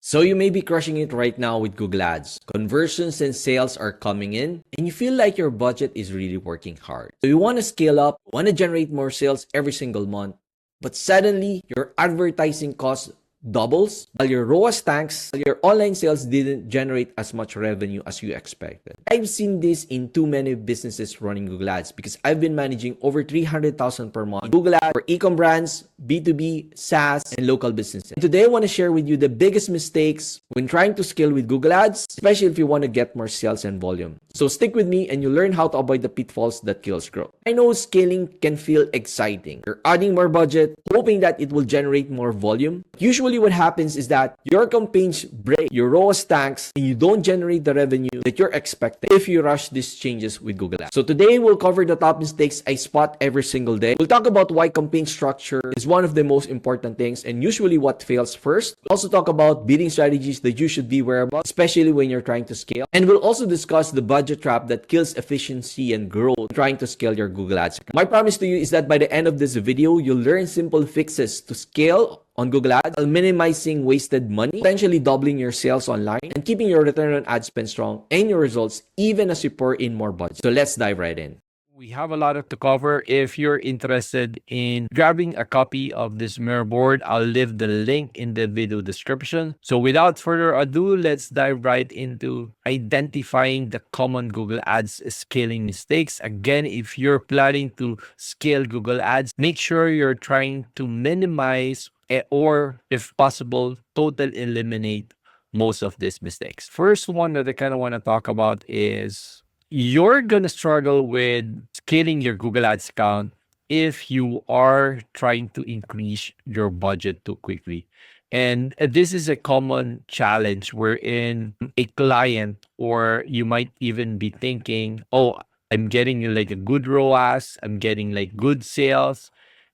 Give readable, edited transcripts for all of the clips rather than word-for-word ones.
So you may be crushing it right now with Google Ads. Conversions and sales are coming in and you feel like your budget is really working hard. So you want to scale up, want to generate more sales every single month, but suddenly your advertising costs doubles while your ROAS tanks, while your online sales didn't generate as much revenue as you expected. I've seen this in too many businesses running Google Ads because I've been managing over 300,000 per month in Google Ads for e-com brands, B2B, SaaS, and local businesses. And today I want to share with you the biggest mistakes when trying to scale with Google Ads, especially if you want to get more sales and volume. So stick with me and you'll learn how to avoid the pitfalls that kills growth. I know scaling can feel exciting. You're adding more budget, hoping that it will generate more volume. Usually what happens is that your campaigns break, your ROAS tanks, and you don't generate the revenue that you're expecting if you rush these changes with Google Ads. So today we'll cover the top mistakes I spot every single day. We'll talk about why campaign structure is one of the most important things and usually what fails first. We'll also talk about bidding strategies that you should be aware about, especially when you're trying to scale. And we'll also discuss the budget trap that kills efficiency and growth trying to scale your Google Ads. My promise to you is that by the end of this video, you'll learn simple fixes to scale on Google Ads, while minimizing wasted money, potentially doubling your sales online, and keeping your return on ad spend strong and your results even as you pour in more budget. So let's dive right in. We have a lot to cover. If you're interested in grabbing a copy of this mirror board, I'll leave the link in the video description. So without further ado, let's dive right into identifying the common Google Ads scaling mistakes. Again, if you're planning to scale Google Ads, make sure you're trying to minimize or, if possible, total eliminate most of these mistakes. First one that I kind of want to talk about is you're going to struggle with scaling your Google Ads account if you are trying to increase your budget too quickly. And this is a common challenge wherein a client, or you might even be thinking, oh, I'm getting like a good ROAS, I'm getting like good sales.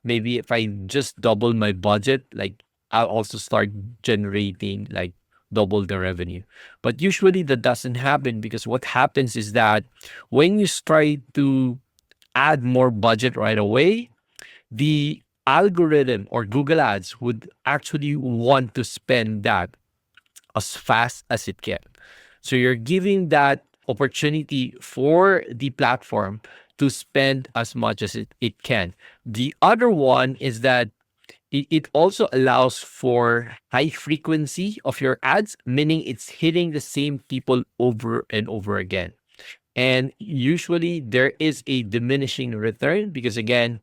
Maybe if I just double my budget, like I'll also start generating like double the revenue. But usually that doesn't happen, because what happens is that when you try to add more budget right away, the algorithm or Google Ads would actually want to spend that as fast as it can. So you're giving that opportunity for the platform to spend as much as it can. The other one is that it also allows for high frequency of your ads, meaning it's hitting the same people over and over again. And usually there is a diminishing return, because again,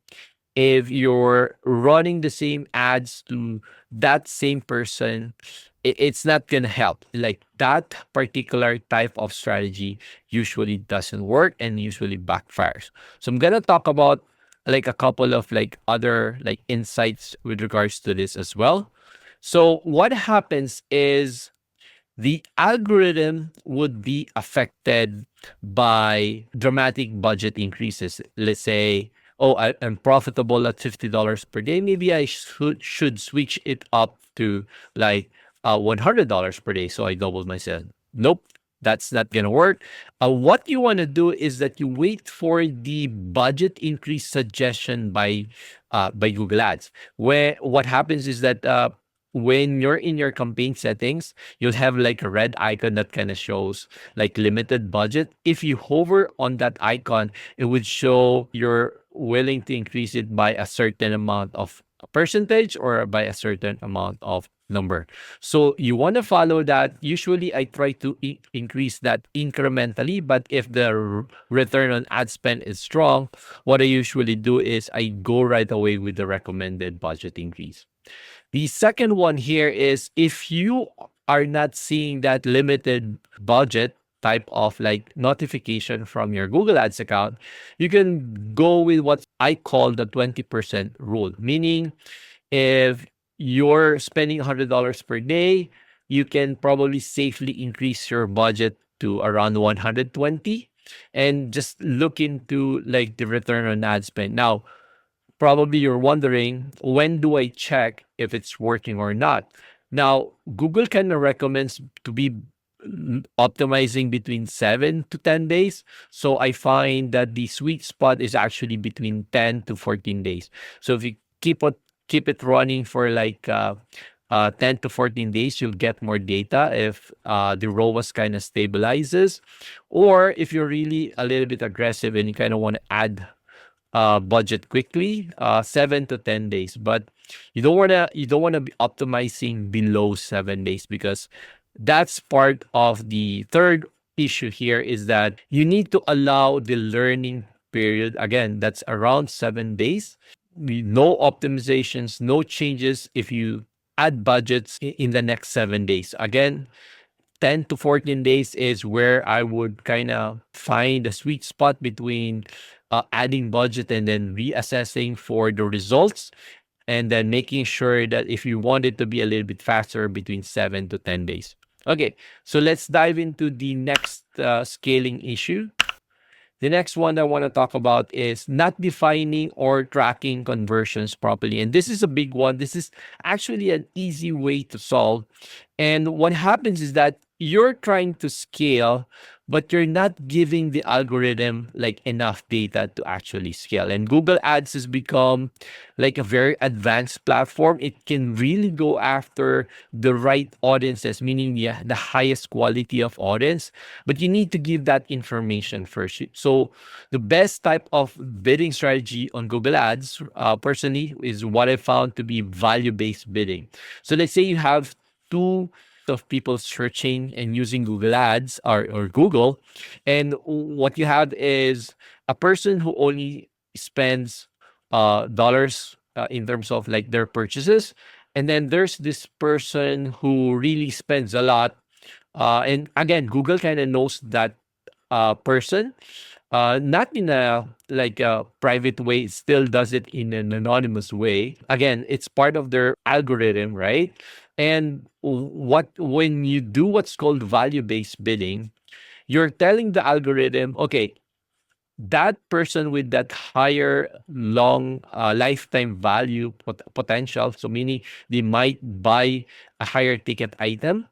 if you're running the same ads to that same person, it's not going to help. Like that particular type of strategy usually doesn't work and usually backfires. So I'm going to talk about like a couple of like other like insights with regards to this as well. So what happens is the algorithm would be affected by dramatic budget increases. Let's say, oh, I'm profitable at $50 per day. Maybe I should switch it up to like $100 per day. So I doubled my sales. Nope. That's not going to work. What you want to do is that you wait for the budget increase suggestion by Google Ads. Where what happens is that when you're in your campaign settings, you'll have like a red icon that kind of shows like limited budget. If you hover on that icon, it would show you're willing to increase it by a certain amount of percentage or by a certain amount of number. So you want to follow that. Usually I try to increase that incrementally, but if the return on ad spend is strong, what I usually do is I go right away with the recommended budget increase. The second one here is if you are not seeing that limited budget type of like notification from your Google Ads account, you can go with what I call the 20% rule. Meaning, if you're spending $100 per day, you can probably safely increase your budget to around 120 and just look into like the return on ad spend. Now, probably you're wondering, when do I check if it's working or not? Now, Google kind of recommends to be optimizing between 7 to 10 days. So I find that the sweet spot is actually between 10 to 14 days. So if you keep it running for like 10 to 14 days, you'll get more data if the ROAS kind of stabilizes. Or if you're really a little bit aggressive and you kind of want to add budget quickly, 7 to 10 days. But you don't want to be optimizing below 7 days, because that's part of the third issue here, is that you need to allow the learning period. Again, that's around 7 days. No optimizations, no changes if you add budgets in the next 7 days. Again, 10 to 14 days is where I would kind of find a sweet spot between adding budget and then reassessing for the results, and then making sure that if you want it to be a little bit faster, between 7 to 10 days. Okay, so let's dive into the next scaling issue. The next one I want to talk about is not defining or tracking conversions properly. And this is a big one. This is actually an easy way to solve. And what happens is that you're trying to scale, but you're not giving the algorithm like enough data to actually scale. And Google Ads has become like a very advanced platform. It can really go after the right audiences, meaning the highest quality of audience, but you need to give that information first. So the best type of bidding strategy on Google Ads, personally, is what I found to be value-based bidding. So let's say you have two of people searching and using Google Ads or Google, and what you have is a person who only spends dollars in terms of like their purchases, and then there's this person who really spends a lot. And again, Google kind of knows that person, not in a like a private way. It still does it in an anonymous way. Again, it's part of their algorithm, right? And when you do what's called value-based bidding, you're telling the algorithm, okay, that person with that higher long lifetime value potential, so meaning they might buy a higher ticket item,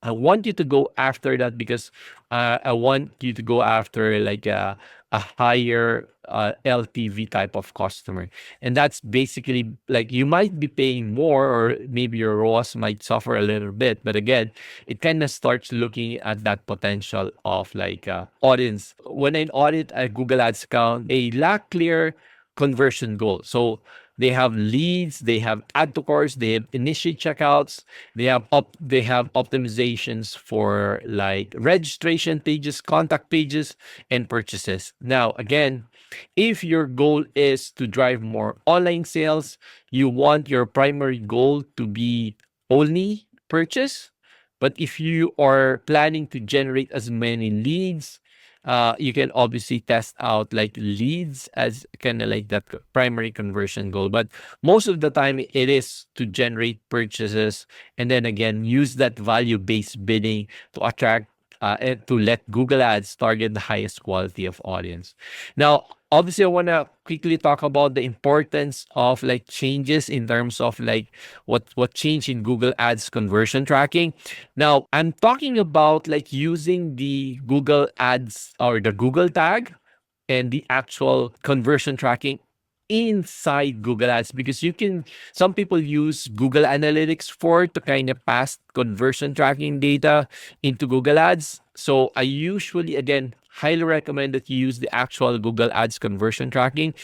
I want you to go after that, because I want you to go after like a higher LTV type of customer. And that's basically like you might be paying more, or maybe your ROAS might suffer a little bit. But again, it kind of starts looking at that potential of like audience. When I audit a Google Ads account, they lack clear conversion goal. So they have leads, they have add to carts, they have initiate checkouts, they have optimizations for like registration pages, contact pages, and purchases. Now, again, if your goal is to drive more online sales, you want your primary goal to be only purchase. But if you are planning to generate as many leads, you can obviously test out like leads as kind of like that primary conversion goal. But most of the time, it is to generate purchases, and then again, use that value-based bidding to attract and to let Google Ads target the highest quality of audience. Now, obviously, I want to quickly talk about the importance of like changes in terms of like what changed in Google Ads conversion tracking. Now, I'm talking about like using the Google Ads or the Google tag and the actual conversion tracking inside Google Ads, because some people use Google Analytics to kind of pass conversion tracking data into Google Ads. So I usually, again, highly recommend that you use the actual Google Ads conversion tracking,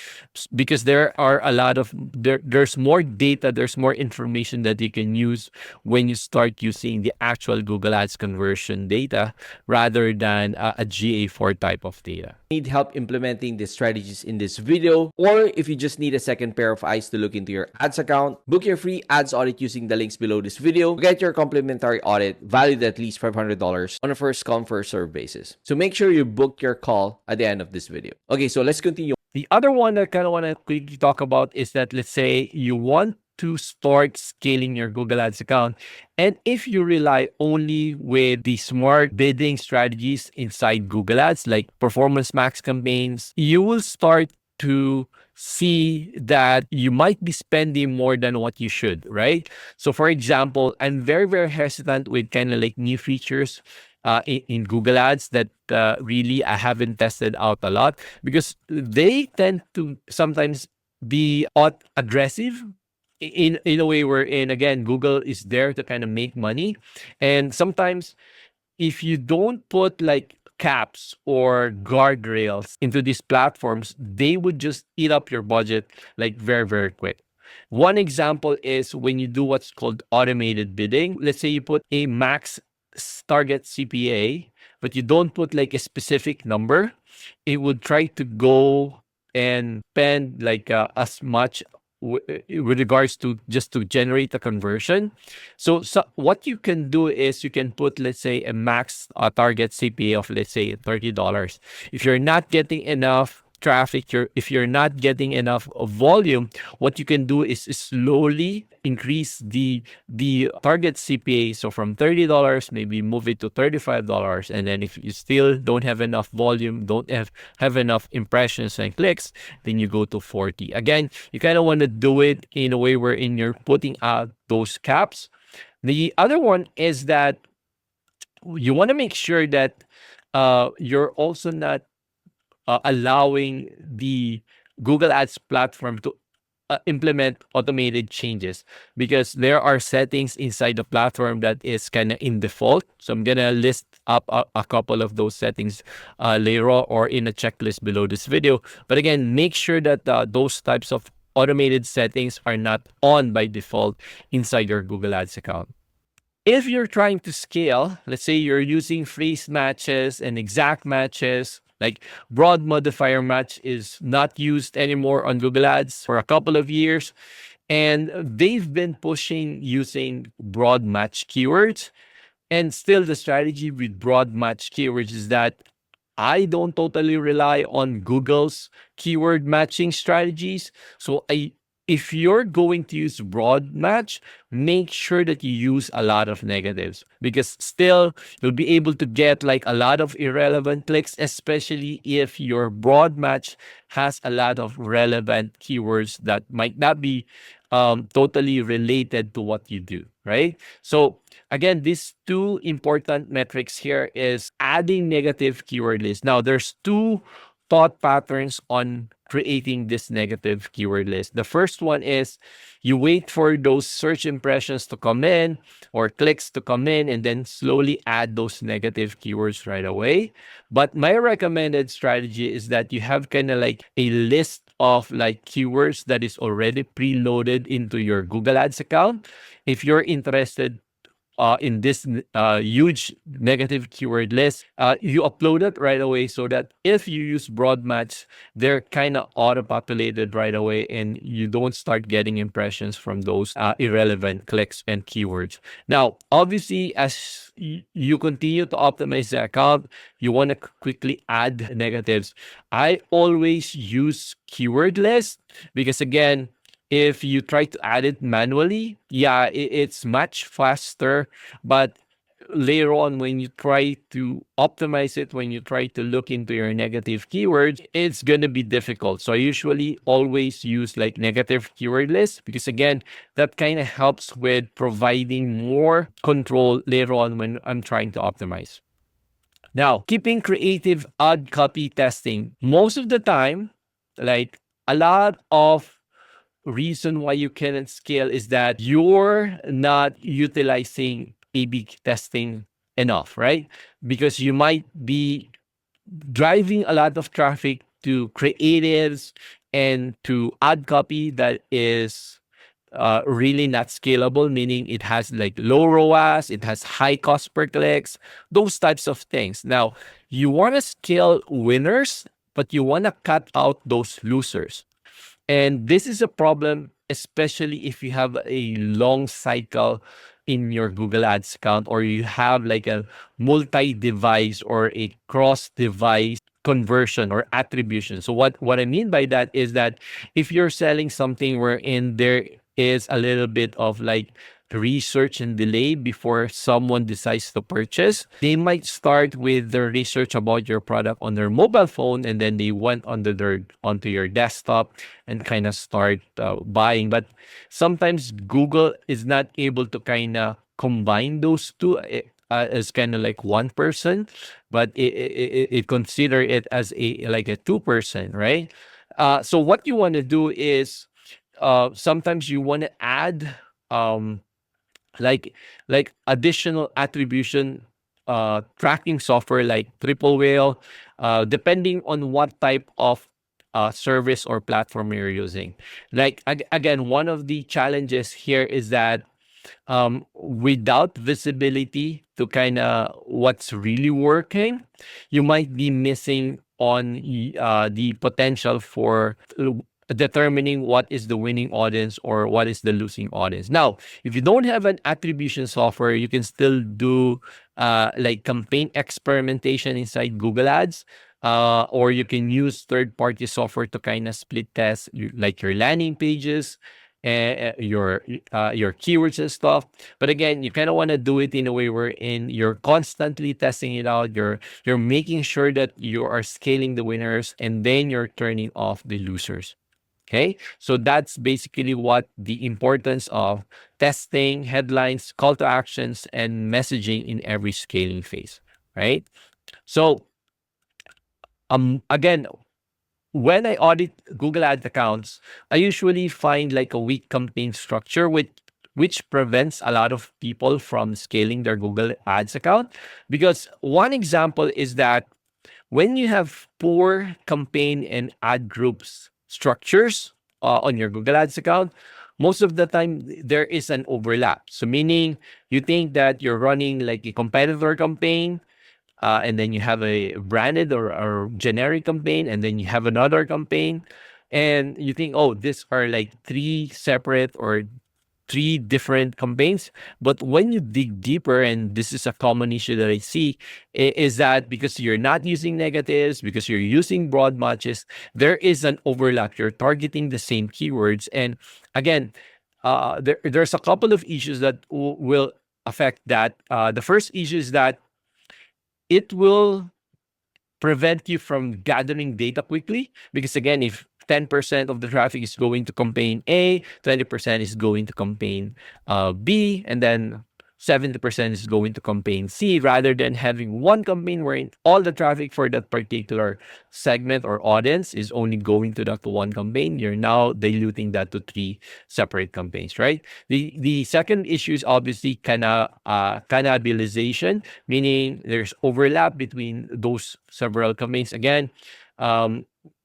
because there's more data, there's more information that you can use when you start using the actual Google Ads conversion data rather than a GA4 type of data. Need help implementing the strategies in this video, or if you just need a second pair of eyes to look into your ads account, book your free ads audit using the links below this video. Get your complimentary audit valued at least $500 on a first come first serve basis. So make sure you book your call at the end of this video. Okay, so let's continue. The other one I kind of want to quickly talk about is that, let's say you want to start scaling your Google Ads account. And if you rely only with the smart bidding strategies inside Google Ads, like performance max campaigns, you will start to see that you might be spending more than what you should, right? So for example, I'm very, very hesitant with kind of like new features in Google Ads that really I haven't tested out a lot, because they tend to sometimes be aggressive in a way we're in, again, Google is there to kind of make money. And sometimes if you don't put like caps or guardrails into these platforms, they would just eat up your budget like very, very quick. One example is when you do what's called automated bidding. Let's say you put a max target CPA, but you don't put like a specific number, it would try to go and spend like as much with regards to just to generate a conversion. So what you can do is you can put, let's say, a max target CPA of, let's say, $30. If you're not getting enough traffic, if you're not getting enough of volume, what you can do is slowly increase the target CPA. So from $30, maybe move it to $35. And then if you still don't have enough volume, don't have enough impressions and clicks, then you go to 40. Again, you kind of want to do it in a way wherein you're putting out those caps. The other one is that you want to make sure that you're also not allowing the Google Ads platform to implement automated changes, because there are settings inside the platform that is kind of in default. So I'm gonna list up a couple of those settings later on or in a checklist below this video. But again, make sure that those types of automated settings are not on by default inside your Google Ads account. If you're trying to scale, let's say you're using phrase matches and exact matches, like broad modifier match is not used anymore on Google Ads for a couple of years. And they've been pushing using broad match keywords. And still, the strategy with broad match keywords is that I don't totally rely on Google's keyword matching strategies. So if you're going to use broad match, make sure that you use a lot of negatives, because still you'll be able to get like a lot of irrelevant clicks, especially if your broad match has a lot of relevant keywords that might not be totally related to what you do, right? So again, these two important metrics here is adding negative keyword list. Now, there's two thought patterns on creating this negative keyword list. The first one is you wait for those search impressions to come in or clicks to come in and then slowly add those negative keywords right away. But my recommended strategy is that you have kind of like a list of like keywords that is already preloaded into your Google Ads account. If you're interested in this huge negative keyword list, you upload it right away so that if you use broad match, they're kind of auto-populated right away and you don't start getting impressions from those irrelevant clicks and keywords. Now, obviously, as you continue to optimize the account, you want to quickly add negatives. I always use keyword list because, again, if you try to add it manually, yeah, it's much faster. But later on, when you try to optimize it, when you try to look into your negative keywords, it's going to be difficult. So I usually always use like negative keyword lists because, again, that kind of helps with providing more control later on when I'm trying to optimize. Now, keeping creative ad copy testing. Most of the time, like a lot of reason why you cannot scale is that you're not utilizing A/B testing enough, right? Because you might be driving a lot of traffic to creatives and to ad copy that is really not scalable, meaning it has like low ROAS, it has high cost per clicks, those types of things. Now, you want to scale winners, but you want to cut out those losers. And this is a problem, especially if you have a long cycle in your Google Ads account, or you have like a multi-device or a cross-device conversion or attribution. So what I mean by that is that if you're selling something wherein there is a little bit of like research and delay before someone decides to purchase, they might start with their research about your product on their mobile phone, and then they went onto your desktop and kind of start buying. But sometimes Google is not able to kind of combine those two as kind of like one person, but it consider it as a like a two person, right? So what you want to do is sometimes you want to add um, like additional attribution tracking software like Triple Whale, depending on what type of service or platform you're using. Again, one of the challenges here is that without visibility to kind of what's really working, you might be missing on the potential for determining what is the winning audience or what is the losing audience. Now, if you don't have an attribution software, you can still do like campaign experimentation inside Google Ads. Or you can use third-party software to kind of split test like your landing pages, your keywords and stuff. But again, you kind of want to do it in a way wherein you're constantly testing it out. You're making sure that you are scaling the winners, and then you're turning off the losers. Okay, so that's basically what the importance of testing, headlines, call to actions, and messaging in every scaling phase, right? So again, when I audit Google Ads accounts, I usually find like a weak campaign structure which prevents a lot of people from scaling their Google Ads account. Because one example is that when you have poor campaign and ad groups structures on your Google Ads account, most of the time there is an overlap. So meaning you think that you're running like a competitor campaign, and then you have a branded or generic campaign, and then you have another campaign, and you think, oh, these are like three separate or three different campaigns. But when you dig deeper, and this is a common issue that I see, is that because you're not using negatives, because you're using broad matches, there is an overlap. You're targeting the same keywords. And again, there's a couple of issues that will affect that. The first issue is that it will prevent you from gathering data quickly, because again, if 10% of the traffic is going to campaign A, 20% is going to campaign B, and then 70% is going to campaign C, rather than having one campaign wherein all the traffic for that particular segment or audience is only going to that one campaign. You're now diluting that to three separate campaigns, right? The second issue is obviously cannibalization, meaning there's overlap between those several campaigns. Again,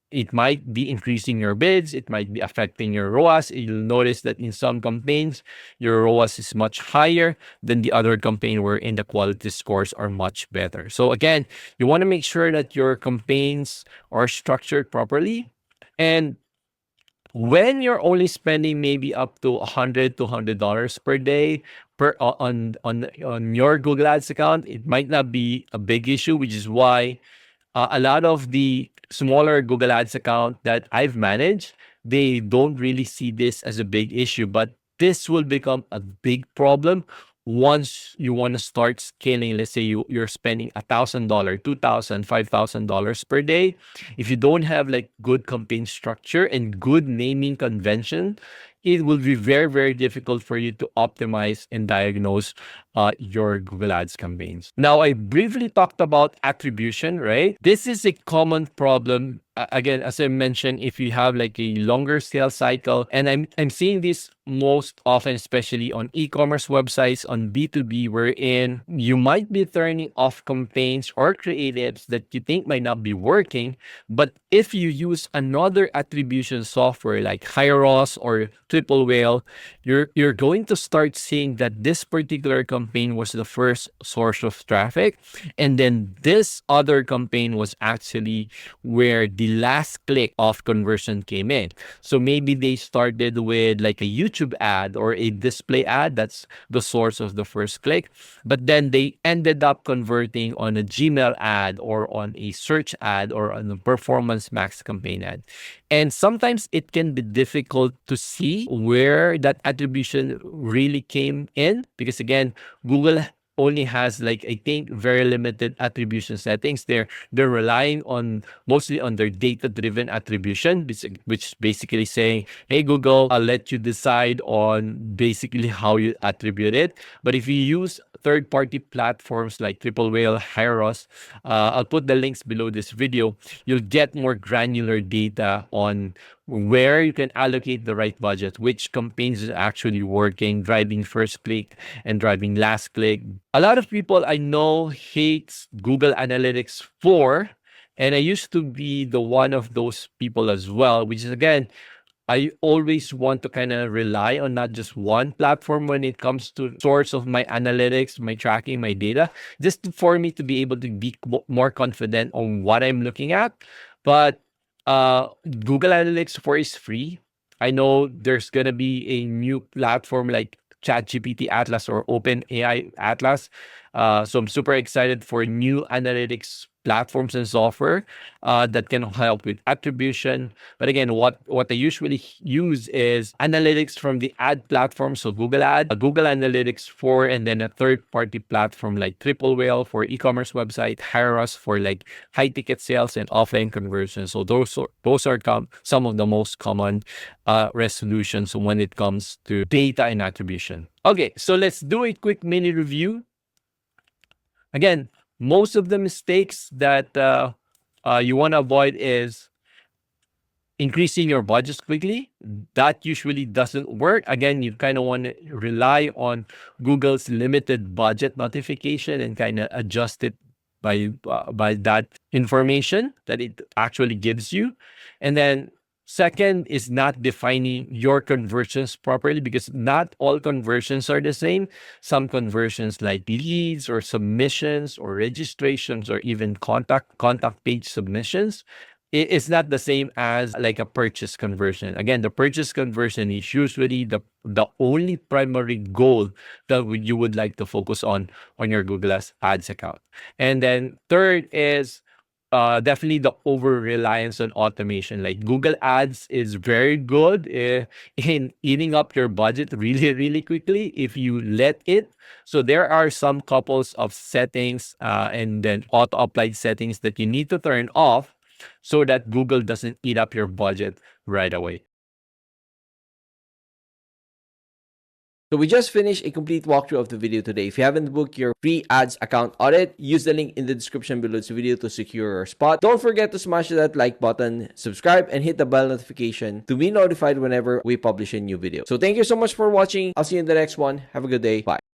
it might be increasing your bids, it might be affecting your ROAS. You'll notice that in some campaigns, your ROAS is much higher than the other campaign wherein the quality scores are much better. So again, you want to make sure that your campaigns are structured properly. And when you're only spending maybe up to $100 per day on your Google Ads account, it might not be a big issue, which is why a lot of the smaller Google Ads account that I've managed, they don't really see this as a big issue, but this will become a big problem once you want to start scaling. Let's say you're spending $1,000, $2,000, $5,000 per day. If you don't have like good campaign structure and good naming convention, it will be very, very difficult for you to optimize and diagnose your Google Ads campaigns. Now, I briefly talked about attribution, right? This is a common problem. Again, as I mentioned, if you have like a longer sales cycle, and I'm seeing this most often, especially on e-commerce websites, on B2B, wherein you might be turning off campaigns or creatives that you think might not be working, but if you use another attribution software like Hyros or Triple Whale, you're going to start seeing that this particular campaign was the first source of traffic, and then this other campaign was actually where the last click of conversion came in. So maybe they started with like a YouTube ad or a display ad, that's the source of the first click, but then they ended up converting on a Gmail ad or on a search ad or on a Performance Max campaign ad. And sometimes it can be difficult to see where that attribution really came in, because again, Google only has like, I think, very limited attribution settings. They're relying on mostly on their data-driven attribution, which basically saying, hey Google, I'll let you decide on basically how you attribute it. But if you use third-party platforms like Triple Whale, Hyros, I'll put the links below this video. You'll get more granular data on where you can allocate the right budget, which campaigns is actually working, driving first click and driving last click. A lot of people I know hates Google Analytics 4, and I used to be the one of those people as well, which is again, I always want to kind of rely on not just one platform when it comes to source of my analytics, my tracking, my data, just for me to be able to be more confident on what I'm looking at. But Google Analytics 4 is free. I know there's gonna be a new platform like ChatGPT Atlas or OpenAI Atlas. So I'm super excited for new analytics platforms and software that can help with attribution. But again, what I usually use is analytics from the ad platform, so Google Ad, Google Analytics 4, and then a third-party platform like Triple Whale for e-commerce website, Hyros for like high-ticket sales and offline conversions. So those are some of the most common resolutions when it comes to data and attribution. Okay, so let's do a quick mini review. Again, most of the mistakes that you want to avoid is increasing your budgets quickly. That usually doesn't work. Again, you kind of want to rely on Google's limited budget notification and kind of adjust it by that information that it actually gives you. And then second is not defining your conversions properly, because not all conversions are the same. Some conversions like leads or submissions or registrations or even contact page submissions, it's not the same as like a purchase conversion. Again, the purchase conversion is usually the only primary goal that you would like to focus on your Google Ads account. And then third is definitely the over reliance on automation. Like Google Ads is very good in eating up your budget really, really quickly if you let it. So there are some couples of settings and then auto applied settings that you need to turn off so that Google doesn't eat up your budget right away. So we just finished a complete walkthrough of the video today. If you haven't booked your free ads account audit, use the link in the description below this video to secure your spot. Don't forget to smash that like button, subscribe, and hit the bell notification to be notified whenever we publish a new video. So thank you so much for watching. I'll see you in the next one. Have a good day. Bye.